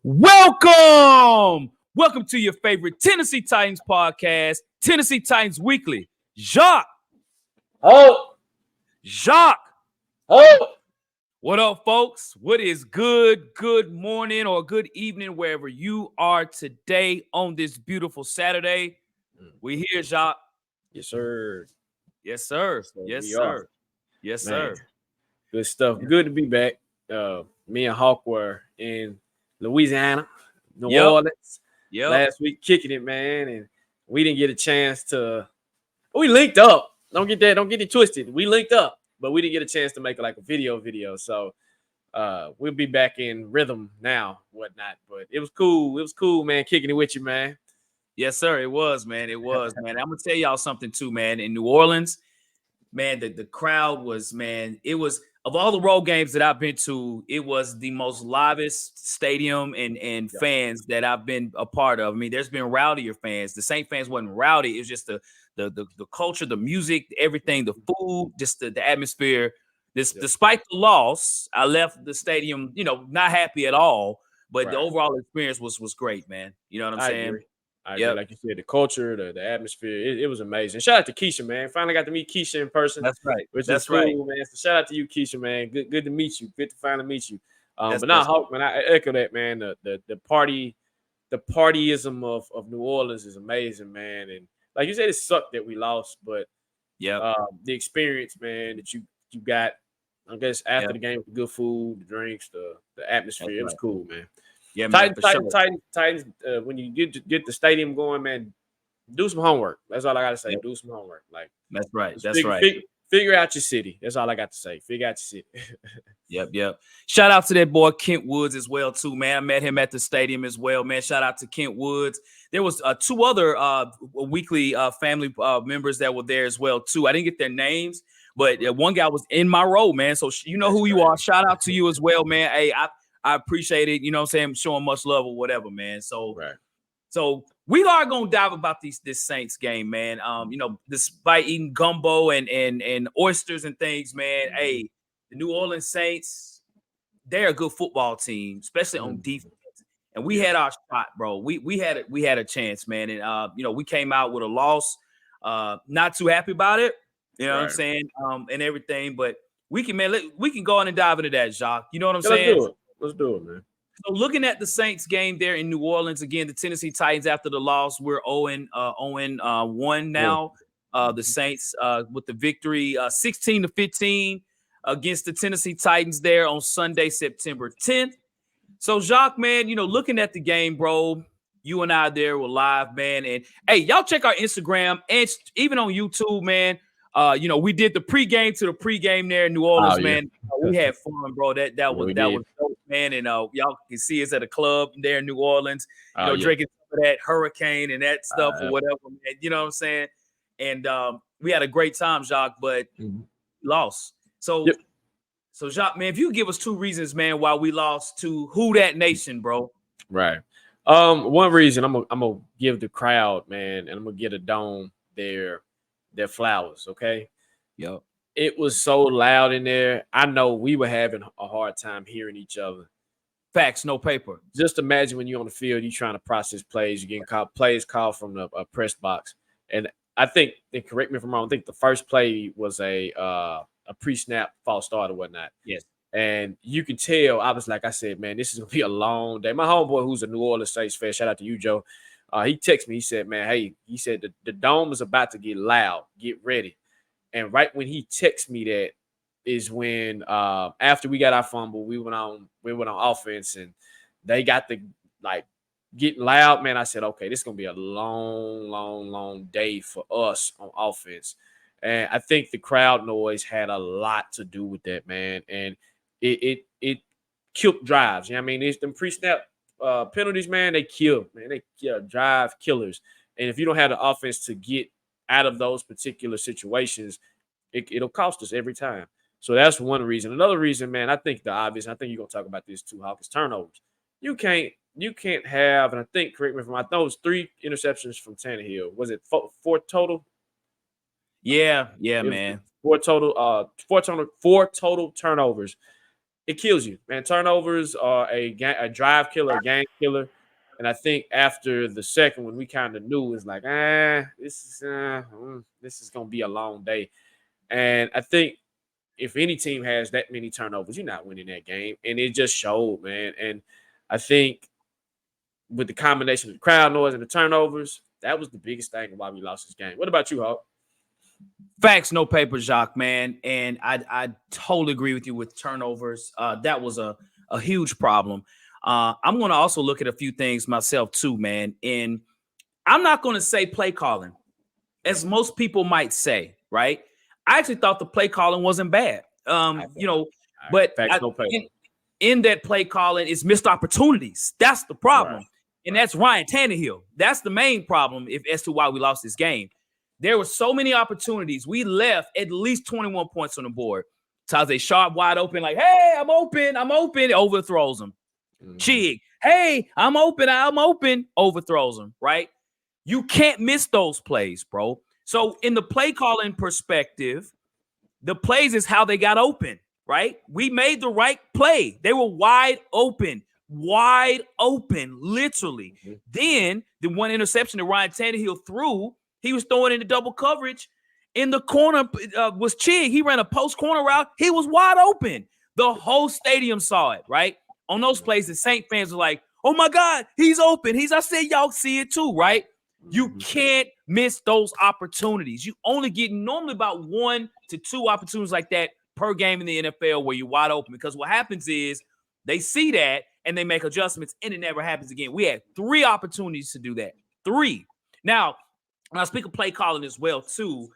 Welcome to your favorite Tennessee Titans podcast, Tennessee Titans Weekly. Jacques. What up, folks? What is good? Good morning or good evening, wherever you are today on this beautiful Saturday. We here, Jacques. Yes, sir. Yes, sir. Yes, sir. Yes, sir. Good stuff. Good to be back. Me and Hawk were in Louisiana, New Orleans last week, kicking it, man. And we didn't get a chance to. We linked up. Don't get it twisted. We linked up, but we didn't get a chance to make like a video. So we'll be back in rhythm now, whatnot. But it was cool. It was cool, man. Kicking it with you, man. Yes, sir. It was, man. It was, man. I'm gonna tell y'all something too, man. In New Orleans, man, the crowd was, man. It was, of all the road games that I've been to, it was the most livest stadium and fans that I've been a part of. I mean, there's been rowdier fans. The Saint fans wasn't rowdy. It was just the culture, the music, everything, the food, just the atmosphere. Despite the loss, I left the stadium, not happy at all. But the overall experience was great, man. You know what I'm saying? I agree. Like you said, the culture, the atmosphere, it was amazing. Shout out to Keisha, man. Finally got to meet Keisha in person. That's right. That's cool, man. So shout out to you, Keisha, man. Good to meet you. Good to finally meet you. But now, Hawk, man, I echo that, man. The partyism of New Orleans is amazing, man. And like you said, it sucked that we lost, but the experience, man, that you got, I guess, after the game, the good food, the drinks, the atmosphere, it was cool, man. Yeah, Titans. When you get the stadium going, man, do some homework. That's all I gotta say. Do some homework. Like that's right. Figure out your city. That's all I got to say. Figure out your city. Yep. Shout out to that boy Kent Woods as well too, man. I met him at the stadium as well, man. Shout out to Kent Woods. There was two other weekly family members that were there as well too. I didn't get their names, but one guy was in my row, man. So you know who you are. Shout out to you as well, man. Hey, I appreciate it. You know what I'm saying? Showing much love or whatever, man. So we are gonna dive about this Saints game, man. Despite eating gumbo and oysters and things, man. Hey, the New Orleans Saints, they're a good football team, especially on defense. And we had our shot, bro. We had a chance, man. And we came out with a loss. Not too happy about it. You know what I'm saying? And everything, but we can go on and dive into that, Jacques. You know what I'm saying? Let's do it, man. So looking at the Saints game there in New Orleans, again, the Tennessee Titans after the loss, we're 0-1 now. The Saints with the victory 16-15 against the Tennessee Titans there on Sunday, September 10th. So Jacques, man, looking at the game, bro, you and I there were live, man. And hey, y'all check our Instagram and even on YouTube, man. We did the pregame to the pregame there in New Orleans, man. We had fun, bro. That was dope, man. And y'all can see us at a club there in New Orleans, drinking some of that hurricane and that stuff or whatever, man. You know what I'm saying? And we had a great time, Jacques, but lost. So Jacques, man, if you give us two reasons, man, why we lost to Who Dat Nation, bro. Right. One reason I'm gonna give the crowd, man, and I'm gonna get a dome their flowers, okay? Yep. It was so loud in there. I know we were having a hard time hearing each other. Facts, no paper. Just imagine when you're on the field, you're trying to process plays, you're getting plays called from the press box. And I think, and correct me if I'm wrong, I think the first play was a pre-snap false start or whatnot. Yes. And you can tell, I was like I said, man, this is going to be a long day. My homeboy, who's a New Orleans Saints fan, shout out to you, Joe. He texted me. He said, man, hey, he said the dome is about to get loud. Get ready. And right when he texted me that is when after we got our fumble, we went on offense and they got the getting loud, man. I said, okay, this is gonna be a long day for us on offense. And I think the crowd noise had a lot to do with that, man. And it killed drives. You know what I mean? It's them pre-snap penalties, man, they kill, man. They drive killers. And if you don't have the offense to get out of those particular situations, it'll cost us every time. So that's one reason. Another reason, man, I think the obvious, and I think you're gonna talk about this too, Hawk, is turnovers. You can't have, and I think, correct me if I'm wrong, I thought it was 3 interceptions from Tannehill. Was it 4 total? Yeah, man. 4 total turnovers. it kills you, man. Turnovers are a drive killer, a game killer. And I think after the second one, we kind of knew it's like, this is gonna be a long day. And I think if any team has that many turnovers, you're not winning that game. And it just showed, man. And I think with the combination of the crowd noise and the turnovers, that was the biggest thing why we lost this game. What about you, Hawk? Facts, no paper, Jacques, man. And I totally agree with you with turnovers. That was a huge problem. I'm going to also look at a few things myself too, man. And I'm not going to say play calling, as most people might say, right? I actually thought the play calling wasn't bad. But Facts, no paper. In that play calling is missed opportunities. That's the problem. Right. And that's Ryan Tannehill. That's the main problem as to why we lost this game. There were so many opportunities. We left at least 21 points on the board. Tajay Sharp wide open, like, hey, I'm open. Overthrows him. Chig, hey, I'm open. Overthrows him, right? You can't miss those plays, bro. So in the play calling perspective, the plays is how they got open, right? We made the right play. They were wide open, literally. Then the one interception that Ryan Tannehill threw, he was throwing into double coverage. In the corner was Chig. He ran a post corner route. He was wide open. The whole stadium saw it, right? On those plays, the Saint fans were like, oh my God, he's open. I said, y'all see it too, right? You can't miss those opportunities. You only get normally about 1 to 2 opportunities like that per game in the NFL where you're wide open, because what happens is they see that and they make adjustments and it never happens again. We had 3 opportunities to do that. 3. Now, when I speak of play calling as well too,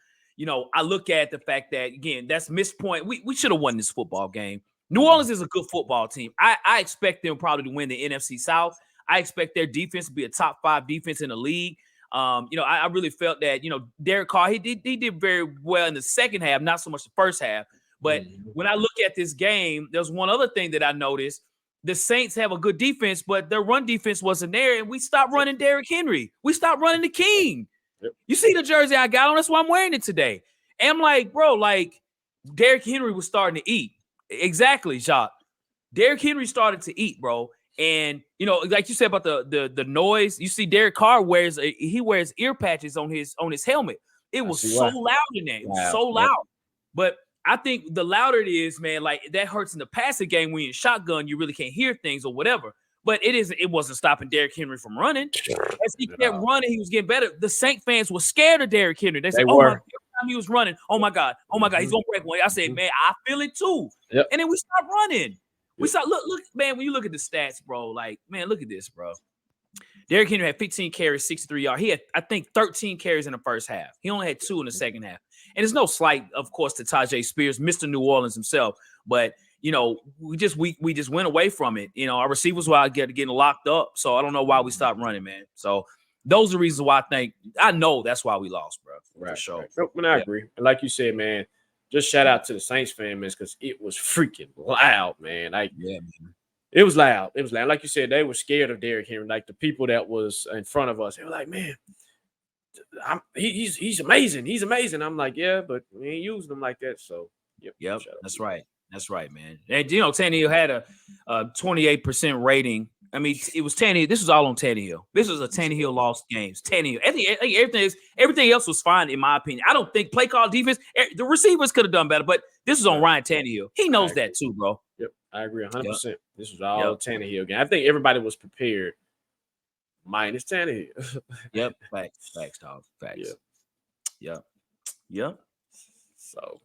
I look at the fact that, again, that's missed point. We should have won this football game. New Orleans is a good football team. I expect them probably to win the NFC South. I expect their defense to be a top 5 defense in the league. I really felt that, Derek Carr, he did very well in the second half, not so much the first half. But when I look at this game, there's one other thing that I noticed. The Saints have a good defense, but their run defense wasn't there, and we stopped running Derrick Henry. We stopped running the King. Yep. You see the jersey I got on? That's why I'm wearing it today. And I'm like, bro, Derrick Henry was starting to eat. Exactly, Jacques. Derrick Henry started to eat, bro. And, like you said about the noise, you see Derek Carr wears ear patches on his helmet. It was so loud in there. It was so loud. But I think the louder it is, man, that hurts in the passing game. When you're in shotgun, you really can't hear things or whatever. But it wasn't stopping Derrick Henry from running. As he kept running, he was getting better. The Saint fans were scared of Derrick Henry. They said, oh my God, every time he was running, oh my God, he's gonna break one. I said, man, I feel it too. Yep. And then we stopped running. We saw, look, man, when you look at the stats, bro, man, look at this, bro. Derrick Henry had 15 carries, 63 yards. He had, I think, 13 carries in the first half. He only had 2 in the second half. And it's no slight, of course, to Tajay Spears, Mr. New Orleans himself. But, we just went away from it. Our receivers were out getting locked up. So I don't know why we stopped running, man. So those are the reasons why I know that's why we lost, bro. Right. For sure. Right. Nope, I agree. And like you said, man, just shout out to the Saints fan, man, because it was freaking loud, man. Man. It was loud. It was loud. Like you said, they were scared of Derrick Henry. Like the people that was in front of us, they were like, man, he's amazing. He's amazing. I'm like, yeah, but we ain't using him like that. So, yep. That's right. That's right, man. And, Tannehill had a 28% rating. I mean, it was Tannehill. This was all on Tannehill. This was a Tannehill lost games. Tannehill. Everything else was fine, in my opinion. I don't think play call defense, the receivers could have done better, but this is on Ryan Tannehill. He knows that too, bro. Yep, I agree 100%. Yep. This was all Tannehill game. I think everybody was prepared, minus Tannehill. Yep, facts, dog. Facts. Yep. So,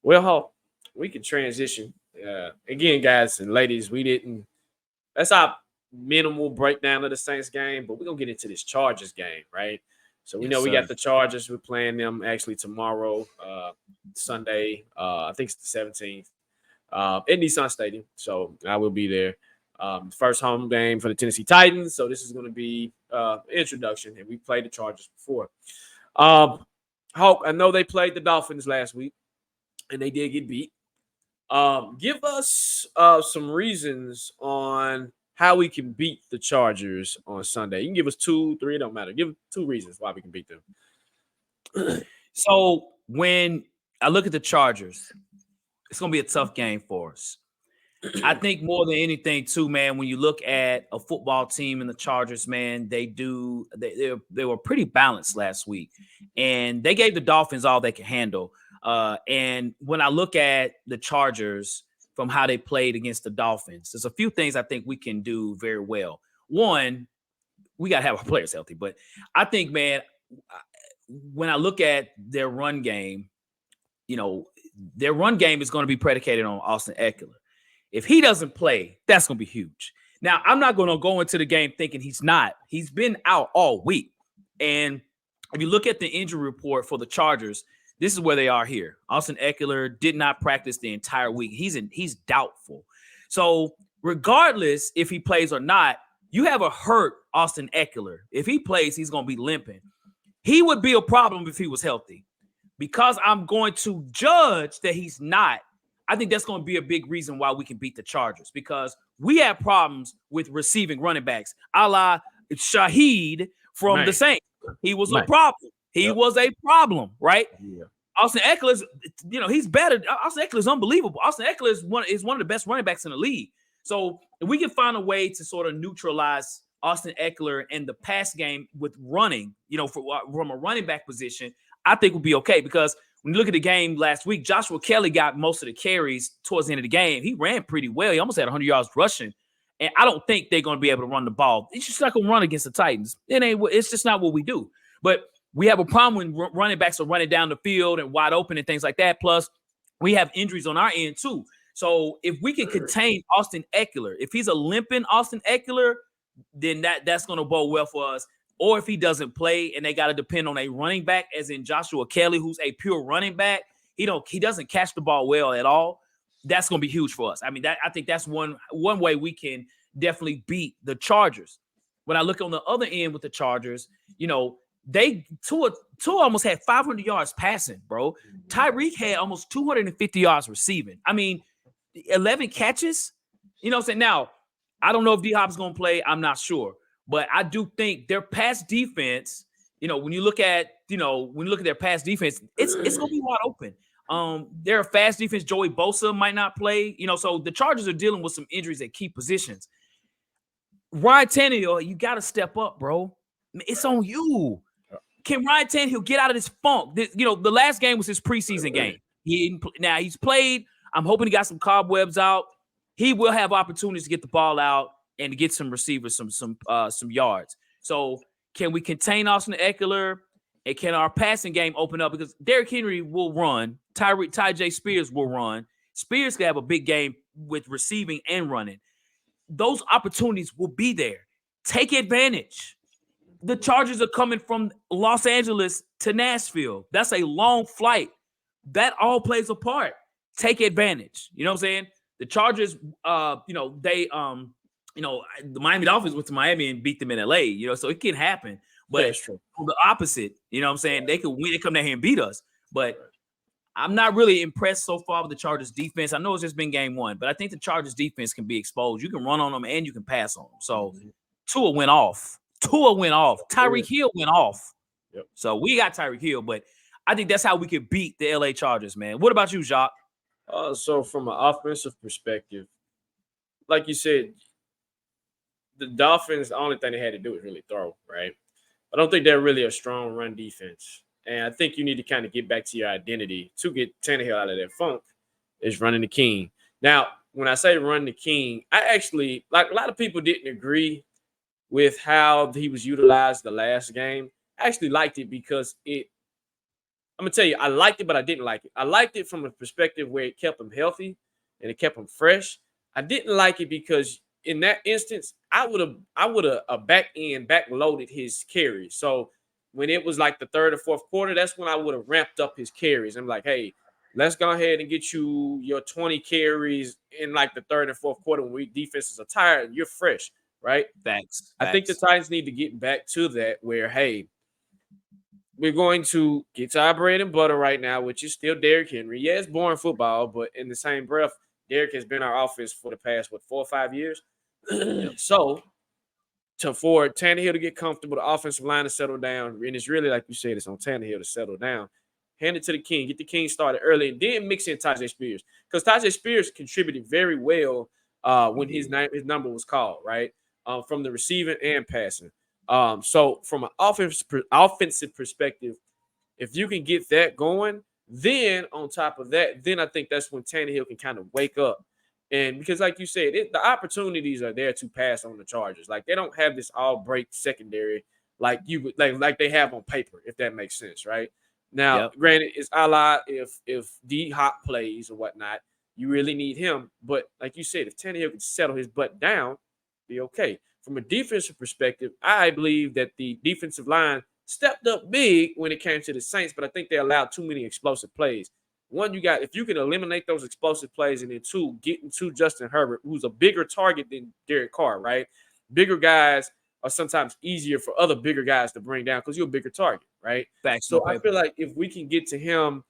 well, we can transition. Again, guys and ladies, that's our minimal breakdown of the Saints game, but we're going to get into this Chargers game, right? So we know we got the Chargers. We're playing them actually tomorrow, Sunday. I think it's the 17th at Nissan Stadium. So I will be there. First home game for the Tennessee Titans. So this is going to be introduction, and we played the Chargers before. Hawk, I know they played the Dolphins last week, and they did get beat. Give us some reasons on how we can beat the Chargers on Sunday. You can give us 2, 3, it don't matter. Give 2 reasons why we can beat them. So when I look at the Chargers, it's going to be a tough game for us. I think more than anything, too, man, when you look at a football team in the Chargers, man, they were pretty balanced last week, and they gave the Dolphins all they could handle. And when I look at the Chargers from how they played against the Dolphins, there's a few things I think we can do very well. One, we got to have our players healthy, but I think, man, when I look at their run game, their run game is going to be predicated on Austin Ekeler. If he doesn't play, that's going to be huge. Now, I'm not going to go into the game thinking he's not. He's been out all week. And if you look at the injury report for the Chargers, this is where they are here. Austin Ekeler did not practice the entire week. He's doubtful. So regardless if he plays or not, you have a hurt Austin Ekeler. If he plays, he's going to be limping. He would be a problem if he was healthy. Because I'm going to judge that he's not, I think that's going to be a big reason why we can beat the Chargers, because we have problems with receiving running backs, a la Shaheed from the Saints. He was a problem. He was a problem, right? Yeah. Austin Ekeler's, he's better. Austin Ekeler's unbelievable. Austin Ekeler is one of the best running backs in the league. So if we can find a way to sort of neutralize Austin Ekeler and the pass game with running, from a running back position, I think we'll be okay, because when you look at the game last week, Joshua Kelly got most of the carries towards the end of the game. He ran pretty well. He almost had 100 yards rushing. And I don't think they're going to be able to run the ball. It's just not going to run against the Titans. It's just not what we do. But we have a problem when running backs are running down the field and wide open and things like that. Plus, we have injuries on our end too. So if we can contain Austin Ekeler, if he's a limping Austin Ekeler, then that's going to bode well for us. Or if he doesn't play and they got to depend on a running back, as in Joshua Kelly, who's a pure running back, he doesn't catch the ball well at all. That's going to be huge for us. I mean, I think that's one way we can definitely beat the Chargers. When I look on the other end with the Chargers, Tua almost had 500 yards passing, bro. Tyreek had almost 250 yards receiving. I mean, 11 catches. You know what I'm saying? Now, I don't know if D-Hop's going to play. I'm not sure. But I do think their pass defense, when you look at their pass defense, it's going to be wide open. They're a fast defense. Joey Bosa might not play, so the Chargers are dealing with some injuries at key positions. Ryan Tannehill, you got to step up, bro. It's on you. Can Ryan Tannehill get out of this funk? The last game was his preseason game. Now he's played. I'm hoping he got some cobwebs out. He will have opportunities to get the ball out and to get some receivers some yards. So can we contain Austin Ekeler, and can our passing game open up? Because Derrick Henry will run. Ty Spears will run. Spears can have a big game with receiving and running. Those opportunities will be there. Take advantage. The Chargers are coming from Los Angeles to Nashville. That's a long flight. That all plays a part. Take advantage. You know what I'm saying? The Chargers, the Miami Dolphins went to Miami and beat them in LA, so it can happen. But that's true. On the opposite, you know what I'm saying? They could win, they come down here and beat us. But I'm not really impressed so far with the Chargers defense. I know it's just been game one, but I think the Chargers defense can be exposed. You can run on them and you can pass on them. So Tua went off. Tyreek Hill went off. Yep. So we got Tyreek Hill, but I think that's how we could beat the LA Chargers, man. What about you, Jacques? So from an offensive perspective, like you said, the Dolphins, the only thing they had to do was really throw, right? I don't think they're really a strong run defense. And I think you need to kind of get back to your identity to get Tannehill out of that funk is running the king. Now, when I say run the king, I actually, like a lot of people didn't agree with how he was utilized the last game. I actually liked it because I'm going to tell you, I liked it, but I didn't like it. I liked it from a perspective where it kept him healthy and it kept him fresh. I didn't like it because in that instance, I would have backloaded his carries. So when it was like the third or fourth quarter, that's when I would have ramped up his carries. I'm like, hey, let's go ahead and get you your 20 carries in like the third and fourth quarter when defenses are tired and you're fresh, right? Thanks. I think the Titans need to get back to that where, hey, we're going to get to our bread and butter right now, which is still Derrick Henry. Yeah, it's boring football, but in the same breath, Derrick has been our offense for the past, 4 or 5 years? So, for Tannehill to get comfortable, the offensive line to settle down, and it's really, like you said, it's on Tannehill to settle down. hand it to the king, get the king started early, and then mix in Tajay Spears. Because Tajay Spears contributed very well when his number was called, right? From the receiving and passing. So from an offensive perspective, if you can get that going, then on top of that, then I think that's when Tannehill can kind of wake up. And because, like you said, the opportunities are there to pass on the Chargers. Like they don't have this all break secondary like you would like they have on paper, if that makes sense, right? Now, granted, it's a la if D Hop plays or whatnot, you really need him. But like you said, if Tannehill can settle his butt down, be okay. From a defensive perspective, I believe that the defensive line stepped up big when it came to the Saints, but I think they allowed too many explosive plays. One, if you can eliminate those explosive plays, and then two, getting to Justin Herbert, who's a bigger target than Derek Carr, right? Bigger guys are sometimes easier for other bigger guys to bring down because you're a bigger target, right? So I feel like if we can get to him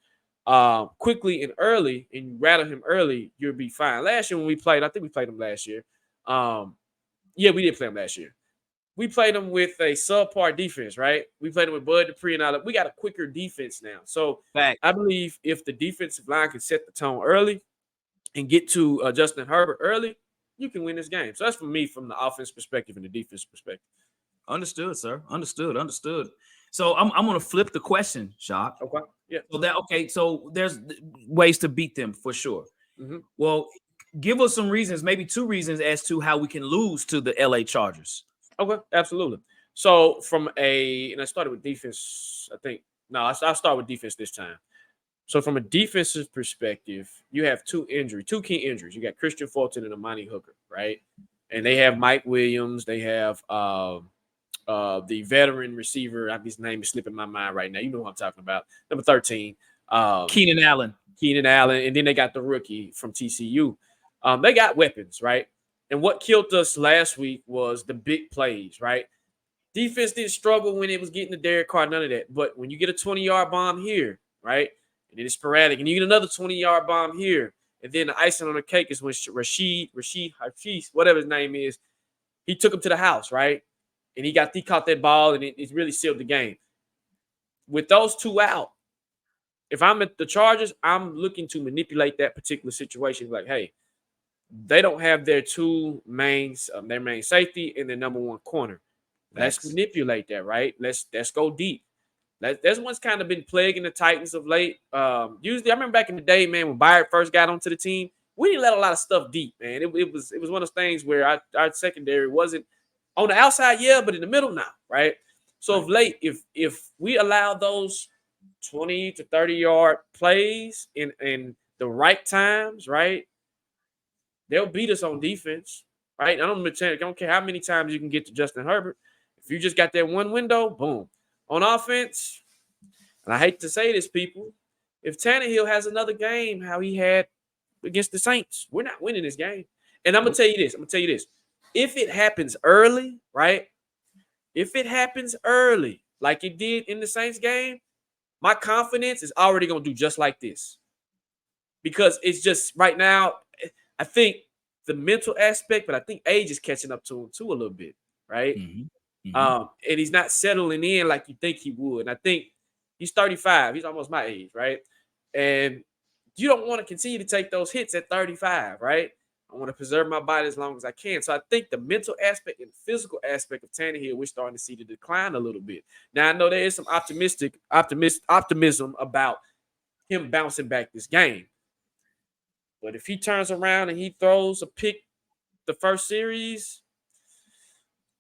quickly and early and rattle him early, you'll be fine. Last year when we played, I think we played him last year. Yeah, we did play him last year. We played them with a subpar defense, right? We played them with Bud Dupree and all that. We got a quicker defense now. So I believe if the defensive line can set the tone early and get to Justin Herbert early, you can win this game. So that's for me from the offense perspective and the defense perspective. Understood, sir. Understood. So I'm going to flip the question, Shock. Okay. Yeah. So there's ways to beat them for sure. Mm-hmm. Well, give us some reasons, maybe 2 reasons as to how we can lose to the LA Chargers. Okay, absolutely. So and I started with defense, I think. No, I'll start with defense this time. So from a defensive perspective, you have 2 key injuries. You got Christian Fulton and Amani Hooker, right? And they have Mike Williams. They have the veteran receiver. His name is slipping my mind right now. You know what I'm talking about. Number 13. Keenan Allen. And then they got the rookie from TCU. They got weapons, right? And what killed us last week was the big plays, right? Defense didn't struggle when it was getting the Derek Carr, none of that. But when you get a 20-yard bomb here, right, and then it's sporadic, and you get another 20-yard bomb here, and then the icing on the cake is when Rashid, whatever his name is, he took him to the house, right? And he caught that ball, and it really sealed the game. With those 2 out, if I'm at the Chargers, I'm looking to manipulate that particular situation. Like, hey, they don't have their 2 mains, their main safety and their number 1 corner. Let's manipulate that, right? Let's go deep. That's what's kind of been plaguing the Titans of late. Usually, I remember back in the day, man, when Byard first got onto the team, we didn't let a lot of stuff deep, man. It was one of those things where our secondary wasn't on the outside, but in the middle now, right? So of late, if we allow those 20 to 30-yard plays in the right times, right, they'll beat us on defense, right? I don't care how many times you can get to Justin Herbert. If you just got that one window, boom. On offense, and I hate to say this, people, if Tannehill has another game how he had against the Saints, we're not winning this game. And I'm going to tell you this. If it happens early, right? If it happens early, like it did in the Saints game, my confidence is already going to do just like this. Because it's just right now, I think the mental aspect, but I think age is catching up to him too a little bit, right? Mm-hmm. And he's not settling in like you think he would. And I think he's 35. He's almost my age, right? And you don't want to continue to take those hits at 35, right? I want to preserve my body as long as I can. So I think the mental aspect and physical aspect of Tannehill, we're starting to see the decline a little bit. Now, I know there is some optimism about him bouncing back this game. But if he turns around and he throws a pick the first series,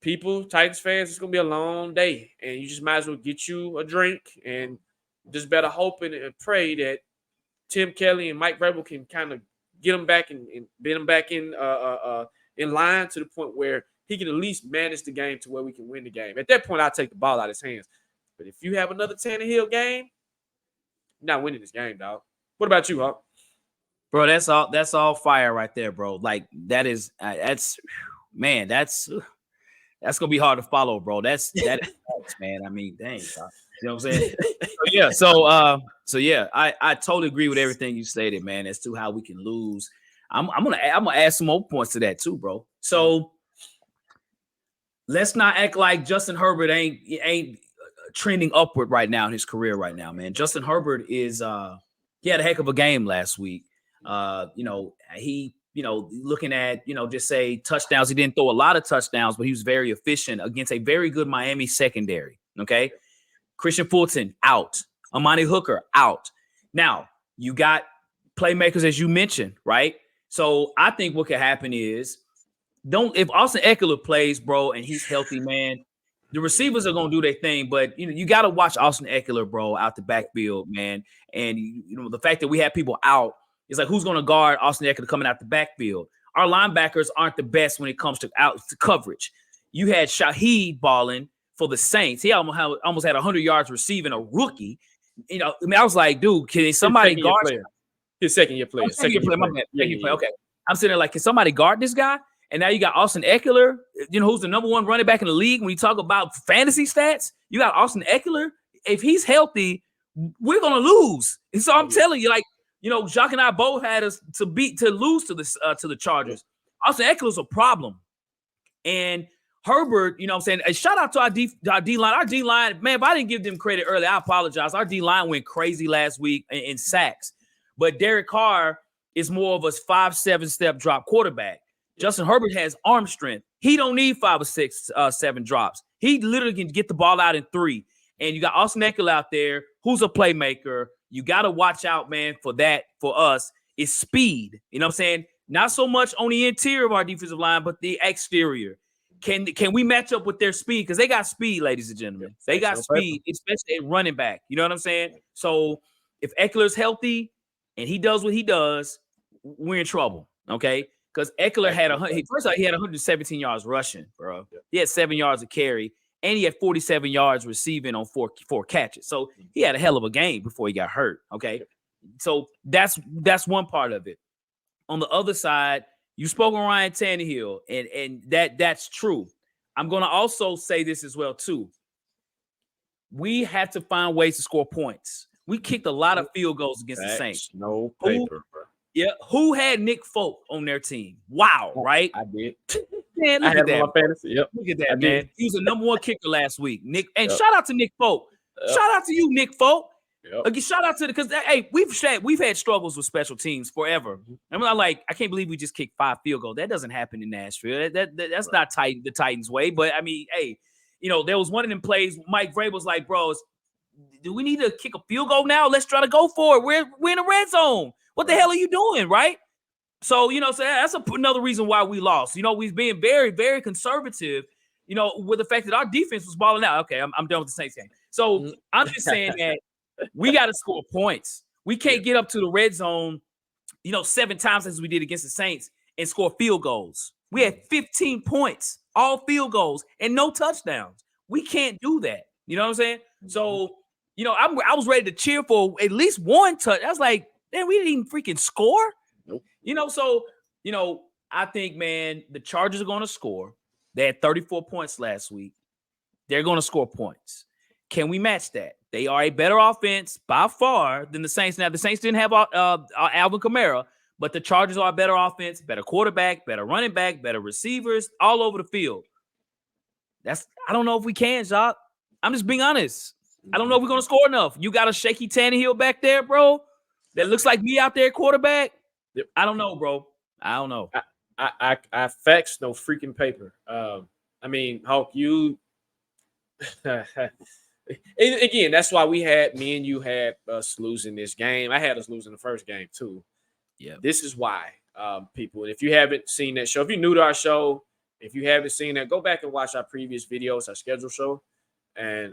Titans fans, it's going to be a long day. And you just might as well get you a drink and just better hope and pray that Tim Kelly and Mike Vrabel can kind of get him back and get him back in line to the point where he can at least manage the game to where we can win the game. At that point, I'll take the ball out of his hands. But if you have another Tannehill game, you're not winning this game, dog. What about you, Hawk? Bro, that's all fire right there, bro. Like that's gonna be hard to follow, bro. That is man. I mean, dang, bro. You know what I'm saying? So yeah, I totally agree with everything you stated, man, as to how we can lose. I'm gonna add some more points to that too, bro. So let's not act like Justin Herbert ain't trending upward right now in his career right now, man. Justin Herbert is he had a heck of a game last week. Looking at, just say touchdowns. He didn't throw a lot of touchdowns, but he was very efficient against a very good Miami secondary. Okay. Christian Fulton out. Amani Hooker out. Now you got playmakers, as you mentioned, right? So I think what could happen is if Austin Ekeler plays, bro, and he's healthy, man, the receivers are gonna do their thing, but you got to watch Austin Ekeler, bro, out the backfield, man. And the fact that we have people out, it's like, who's gonna guard Austin Ekeler coming out the backfield? Our linebackers aren't the best when it comes to coverage. You had Shaheed balling for the Saints. He almost had 100 yards receiving, a rookie. I was like, dude, can somebody guard his second-year player? Second-year player, my bad. Second-year player. Okay, I'm sitting there like, can somebody guard this guy? And now you got Austin Ekeler, who's the number one running back in the league. When you talk about fantasy stats, you got Austin Ekeler. If he's healthy, we're gonna lose. And so I'm telling you, like, Jacques and I both had us to lose to the Chargers. Austin Ekeler's a problem, and Herbert, what I'm saying, a shout out to our D-line. Our D-line, man, if I didn't give them credit early, I apologize. Our D-line went crazy last week in sacks, but Derek Carr is more of a 5-7 step drop quarterback. Justin Herbert has arm strength. He don't need 5 or 6, 7 drops. He literally can get the ball out in 3. And you got Austin Ekeler out there, who's a playmaker. You got to watch out, man, for that. For us, is speed. You know what I'm saying? Not so much on the interior of our defensive line, but the exterior. Can we match up with their speed? Because they got speed, ladies and gentlemen. They got speed, especially at running back. You know what I'm saying? So if Ekeler's healthy and he does what he does, we're in trouble, okay? Because Ekeler had he had 117 yards rushing, bro. He had 7 yards of carry, and he had 47 yards receiving on four catches. So he had a hell of a game before he got hurt. Okay, so that's one part of it. On the other side, you spoke on Ryan Tannehill, and that's true. I'm gonna also say this as well too. We have to find ways to score points. We kicked a lot of field goals against the Saints. No paper, bro. Yeah, who had Nick Folk on their team? Wow, right? I did. Man, look at that. My fantasy. Yep. Look at that, man. He was the number one kicker last week. Nick, and shout out to Nick Folk. Shout out to you, Nick Folk. Again, shout out to because hey, we've had struggles with special teams forever. And I'm like, I can't believe we just kicked 5 field goals. That doesn't happen in Nashville. That's not the Titans way. But I mean, hey, there was one of them plays. Mike Vrabel was like, bro, do we need to kick a field goal now? Let's try to go for it. We're in the red zone. What the hell are you doing, right? So, so that's another reason why we lost. We've been very, very conservative, with the fact that our defense was balling out. Okay, I'm done with the Saints game. So I'm just saying that we got to score points. We can't get up to the red zone, 7 times as we did against the Saints and score field goals. We had 15 points, all field goals, and no touchdowns. We can't do that. You know what I'm saying? So, I was ready to cheer for at least one touch. I was like, man, we didn't even freaking score. Nope. I think, man, the Chargers are going to score. They had 34 points last week. They're going to score points. Can we match that? They are a better offense by far than the Saints. Now, the Saints didn't have Alvin Kamara, but the Chargers are a better offense, better quarterback, better running back, better receivers, all over the field. I don't know if we can, Jacques. I'm just being honest. I don't know if we're going to score enough. You got a shaky Tannehill back there, bro. That looks like me out there, quarterback. Yep. I don't know, bro. I don't know. I facts, no freaking paper. I mean, Hawk, you. Again, that's why me and you had us losing this game. I had us losing the first game too. Yeah. This is why, people. And if you haven't seen that show, if you're new to our show, if you haven't seen that, go back and watch our previous videos, our schedule show, and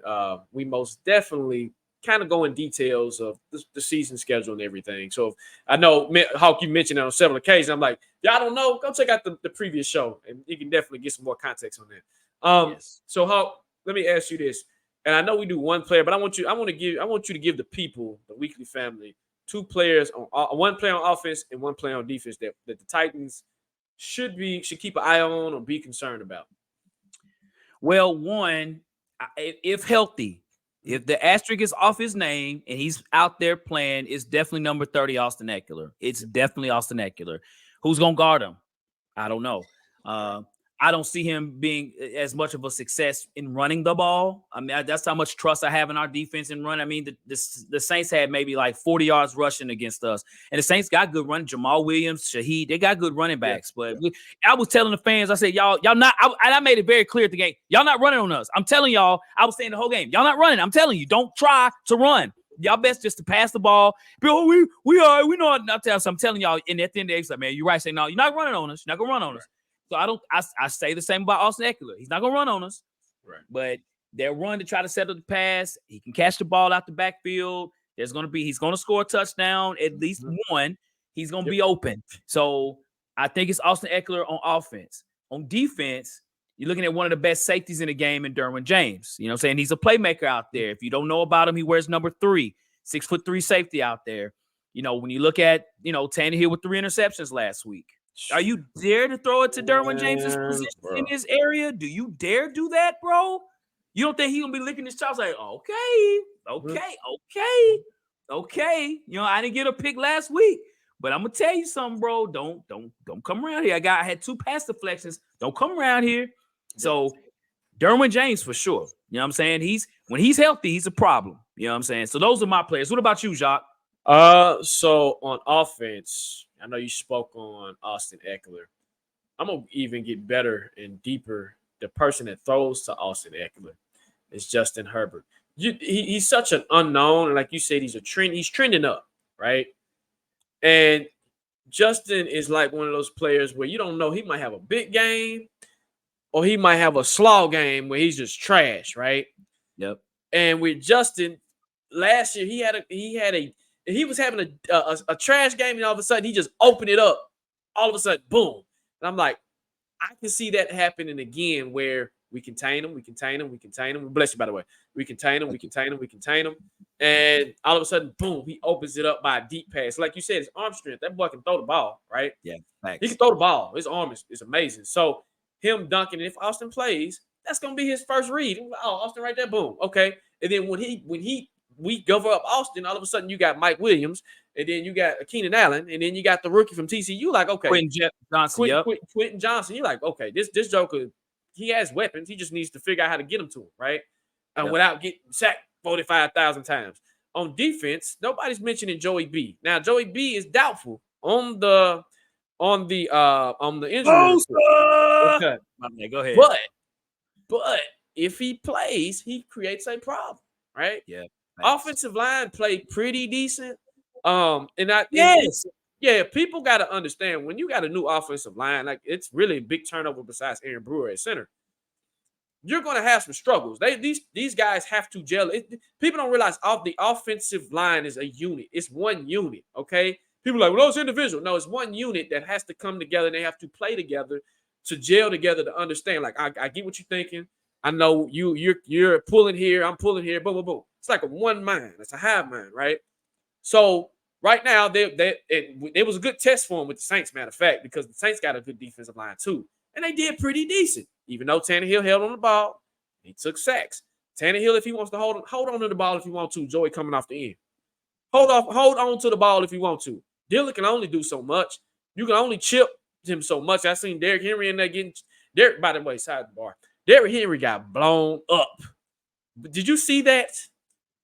we most definitely kind of go in details of the season schedule and everything. So I know, Hawk, you mentioned it on several occasions. I'm like, y'all don't know, go check out the previous show, and you can definitely get some more context on that. Yes. So Hawk, let me ask you this, and I know we do one player, but I want you to give the people, the weekly family, 2 players on 1 player on offense and 1 player on defense that the Titans should keep an eye on or be concerned about. Well, one, if healthy. If the asterisk is off his name and he's out there playing, it's definitely number 30, Austin Ekeler. It's definitely Austin Ekeler. Who's going to guard him? I don't know. I don't see him being as much of a success in running the ball. I mean, that's how much trust I have in our defense and run. I mean, the Saints had maybe like 40 yards rushing against us. And the Saints got good running. Jamal Williams, Shaheed, they got good running backs. But I was telling the fans, I said, y'all not, I made it very clear at the game, y'all not running on us. I'm telling y'all, I was saying the whole game, y'all not running. I'm telling you, don't try to run. Y'all best just to pass the ball. But we know not to. So I'm telling y'all, and at the end of the day, it's like, man, you're right. Say, no, you're not running on us. You're not going to run on us. So I say the same about Austin Ekeler. He's not going to run on us. Right. But they'll run to try to settle the pass. He can catch the ball out the backfield. He's going to score a touchdown, at least one. He's going to be open. So I think it's Austin Ekeler on offense. On defense, you're looking at one of the best safeties in the game in Derwin James. You know what I'm saying? He's a playmaker out there. If you don't know about him, he wears number 3, 6'3" safety out there. You know, when you look at, Tannehill with 3 interceptions last week. Are you dare to throw it to Derwin James's position in his area? Do you dare do that, bro? You don't think he's gonna be licking his chops like, okay. I didn't get a pick last week, but I'm gonna tell you something, bro. Don't come around here. I had 2 pass deflections. Don't come around here. So Derwin James for sure. You know what I'm saying? When he's healthy, he's a problem. You know what I'm saying? So those are my players. What about you, Jacques? So on offense, I know you spoke on Austin Ekeler. I'm going to even get better and deeper. The person that throws to Austin Ekeler is Justin Herbert. He's such an unknown. And like you said, he's trending up, right? And Justin is like one of those players where you don't know. He might have a big game or he might have a slow game where he's just trash, right? Yep. And with Justin, last year he was having a trash game, and all of a sudden he just opened it up. All of a sudden, boom. And I'm like, I can see that happening again where we contain him. Bless you, by the way. We contain him. And all of a sudden, boom, he opens it up by a deep pass. Like you said, his arm strength. That boy can throw the ball, right? Yeah, thanks. He can throw the ball. His arm is amazing. So him dunking, if Austin plays, that's going to be his first read. Oh, Austin right there, boom. Okay. And then when we cover up Austin, all of a sudden you got Mike Williams, and then you got Keenan Allen, and then you got the rookie from TCU. Like, okay, Quentin Johnson. You're like, okay, this Joker, he has weapons. He just needs to figure out how to get them to him, right? Without getting sacked 45,000 times. On defense, nobody's mentioning Joey B. Now, Joey B is doubtful on the injury report. Okay. Go ahead. But if he plays, he creates a problem, right? Yeah. Offensive line played pretty decent. People got to understand when you got a new offensive line, like it's really a big turnover besides Aaron Brewer at center. You're going to have some struggles. These guys have to gel. People don't realize the offensive line is a unit. It's one unit, okay? People are like, well, it's individual. No, it's one unit that has to come together, and they have to play together to gel together to understand. Like, I get what you're thinking. I know you're pulling here. I'm pulling here. Boom, boom, boom. It's like a one mind. It's a hive mind, right? So right now, it was a good test for him with the Saints, matter of fact, because the Saints got a good defensive line too. And they did pretty decent. Even though Tannehill held on the ball, he took sacks. Tannehill, if he wants to hold on to the ball if you want to. Joey coming off the end. Hold on to the ball if you want to. Dillon can only do so much. You can only chip him so much. I seen Derrick Henry in there getting Derrick, by the way, sidebar. Derrick Henry got blown up. Did you see that?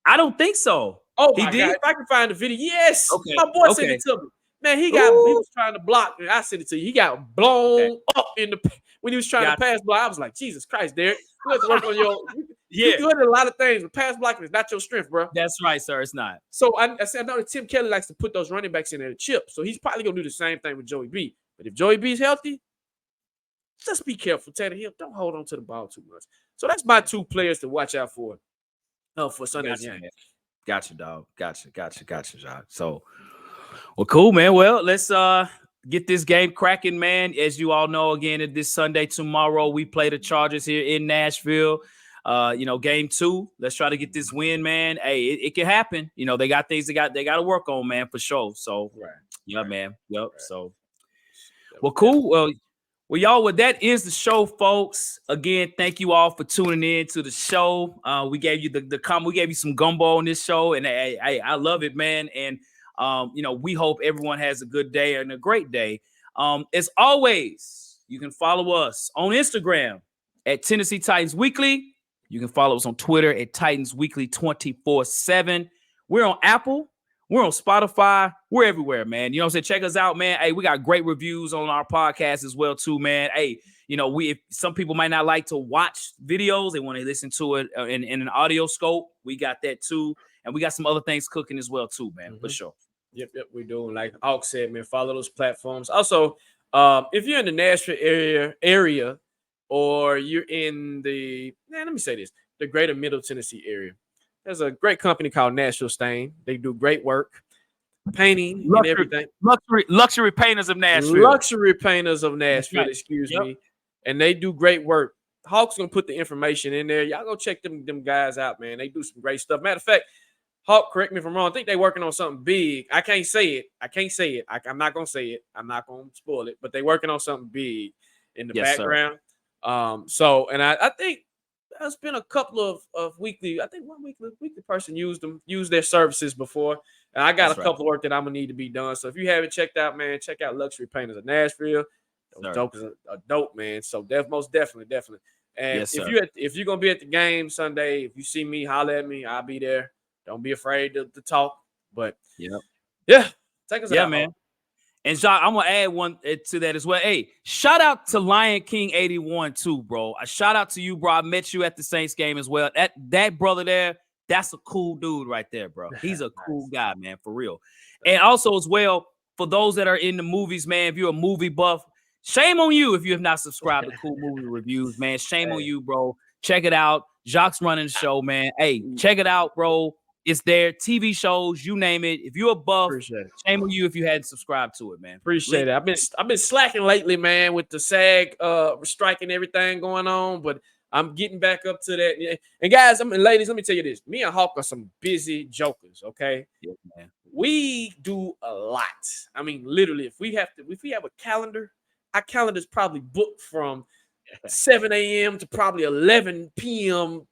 I don't think so. Oh, my God. If I can find the video. Yes. Okay. My boy sent it to me. Man, he was trying to block. I sent it to you. He got blown up when he was trying to pass block. I was like, Jesus Christ, Derrick. You have to work on your You're good at a lot of things, but pass blocking is not your strength, bro. That's right, sir. It's not. So I know that Tim Kelly likes to put those running backs in there to chip. So he's probably gonna do the same thing with Joey B. But if Joey B is healthy, just be careful, Tannehill. Don't hold on to the ball too much. So that's my 2 players to watch out for Sunday's game. Gotcha, dog. Gotcha, Jacques. So, well, cool, man. Well, let's get this game cracking, man. As you all know, again, this Sunday, tomorrow, we play the Chargers here in Nashville. Game 2. Let's try to get this win, man. Hey, it can happen. They got things they got to work on, man, for sure. So, man. Yep. Right. So, well, cool. Well, y'all, that ends the show, folks. Again, thank you all for tuning in to the show. We gave you we gave you some gumbo on this show, and I love it, man. And we hope everyone has a good day and a great day. As always, You can follow us on Instagram at Tennessee Titans Weekly. You can follow us on Twitter at Titans Weekly 24/7. We're on Apple. We're on Spotify. We're everywhere, man. You know what I'm saying? Check us out, man. Hey, we got great reviews on our podcast as well, too, man. Hey, you know, if some people might not like to watch videos, they want to listen to it in an audio scope. We got that, too. And we got some other things cooking as well, too, man, for sure. Yep, we do. Like Hawk said, man, follow those platforms. Also, if you're in the Nashville area or you're in the greater Middle Tennessee area, there's a great company called Nashville Stain. They do great work, painting and everything. Luxury painters of Nashville. Luxury painters of Nashville, excuse me. And they do great work. Hawk's gonna put the information in there. Y'all go check them guys out, man. They do some great stuff. Matter of fact, Hawk, correct me if I'm wrong. I think they're working on something big. I can't say it. I'm not gonna say it. I'm not gonna spoil it. But they're working on something big in the background. Sir. I think there's been a couple of weekly. I think one weekly person used their services before. And I got a couple of work that I'm gonna need to be done. So if you haven't checked out, man, check out Luxury Painters of Nashville. Dope is a dope, man. So most definitely. And if you're gonna be at the game Sunday, if you see me, holler at me. I'll be there. Don't be afraid to talk. But take us out, man. And Jacques, I'm gonna add one to that as well. Hey, shout out to Lion King 81 too, bro. A shout out to you, bro. I met you at the Saints game as well. That brother there, that's a cool dude right there, bro. He's a cool guy, man, for real. And also as well, for those that are in the movies, man, if you're a movie buff, shame on you if you have not subscribed to Cool Movie Reviews, man. Shame on you, bro. Check it out. Jacques running the show, man. Hey, check it out, bro. It's there. TV shows, you name it. If you're a buff, shame on you if you hadn't subscribed to it, man. Appreciate it. I've been slacking lately, man, with the SAG strike and everything going on, but I'm getting back up to that. And guys, ladies, let me tell you this. Me and Hawk are some busy jokers, okay? Yeah, man. We do a lot. I mean, literally, if we have a calendar, our calendar is probably booked from 7 a.m. to probably 11 p.m.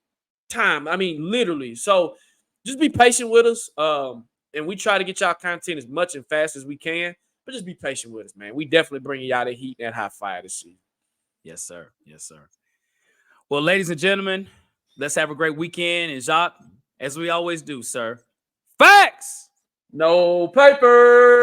time. I mean, literally. So just be patient with us. And we try to get y'all content as much and fast as we can. But just be patient with us, man. We definitely bringing y'all the heat and that hot fire this season. Yes, sir. Yes, sir. Well, ladies and gentlemen, let's have a great weekend. And Jacques, as we always do, sir, facts, no paper.